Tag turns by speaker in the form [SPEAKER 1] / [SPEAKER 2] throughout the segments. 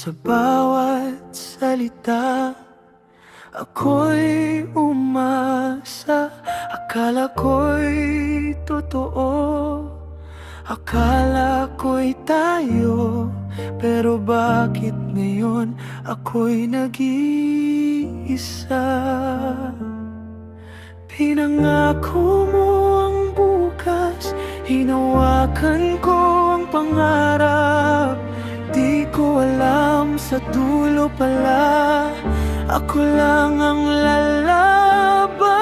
[SPEAKER 1] Sa bawat salita, ako'y umasa. Akala ko'y totoo, akala ko'y tayo. Pero bakit ngayon ako'y nag-iisa? Pinangako mo ang bukas, hinawakan ko ang pangarap. Di ko alam sa dulo pala, ako lang ang lalaban.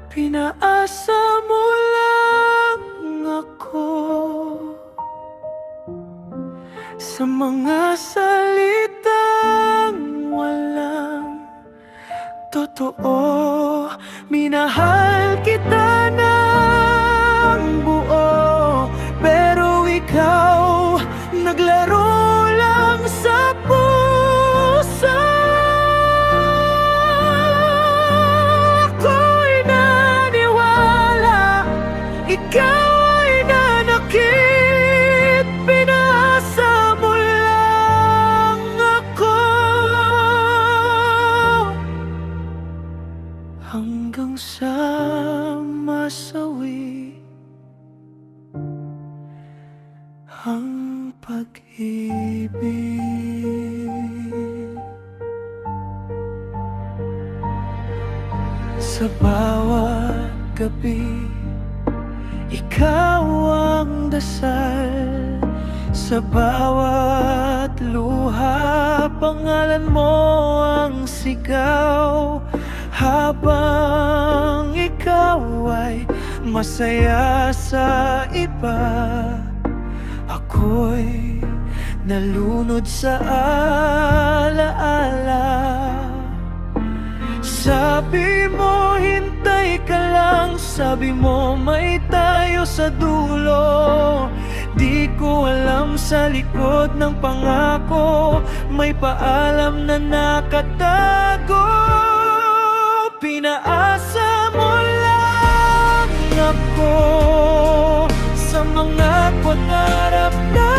[SPEAKER 1] Pinaasa mo lang ako sa mga salitang walang totoo. Minahal kita ng buo, pero ikaw naglaro lang sa puso. Ako'y naniwala, ikaw ay nanakit. Pinasa mo lang ako hanggang sa masawi ang pag-ibig. Sa bawat gabi, ikaw ang dasal. Sa bawat luha, pangalan mo ang sigaw. Habang ikaw ay masaya sa iba, ako'y nalunod sa alaala. Sabi mo hintay ka lang, sabi mo may tayo sa dulo. Di ko alam sa likod ng pangako, may paalam na nakatago. Pinaasa mo lang ako sa mga pangarap na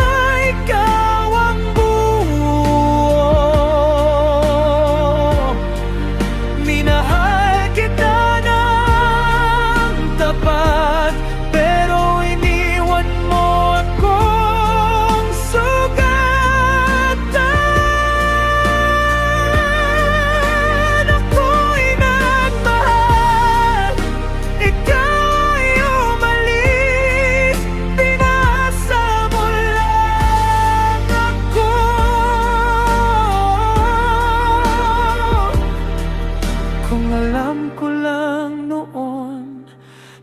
[SPEAKER 1] ikaw ang buo. Minahal kita ng tapat, pero iniwan mo akong sugatan. Ako'y nagmahal, ikaw ay umalis. Pinasa mo lang ako. Kung alam ko lang noon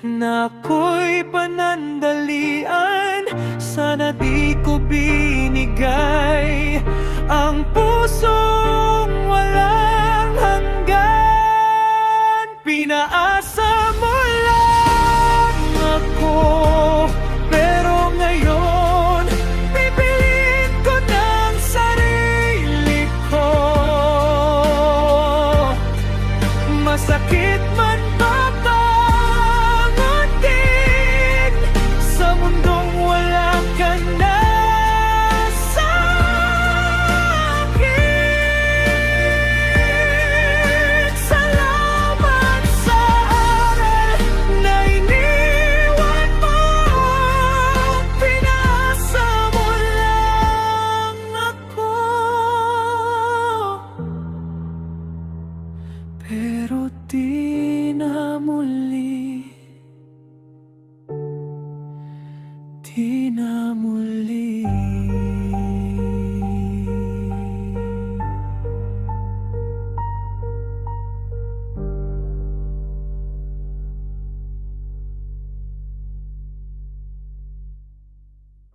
[SPEAKER 1] na ako'y panandalian, sana di ko binigay ang pusong walang hanggan. Pinaasa mo lang ako, pero ngayon pipiliin ko ng sarili ko. Masakit man papangutin sa mundong wala ka na sa akin. Salamat sa aral na iniwan mo. Pinasa mo lang ako, pero di na muli, di na muli.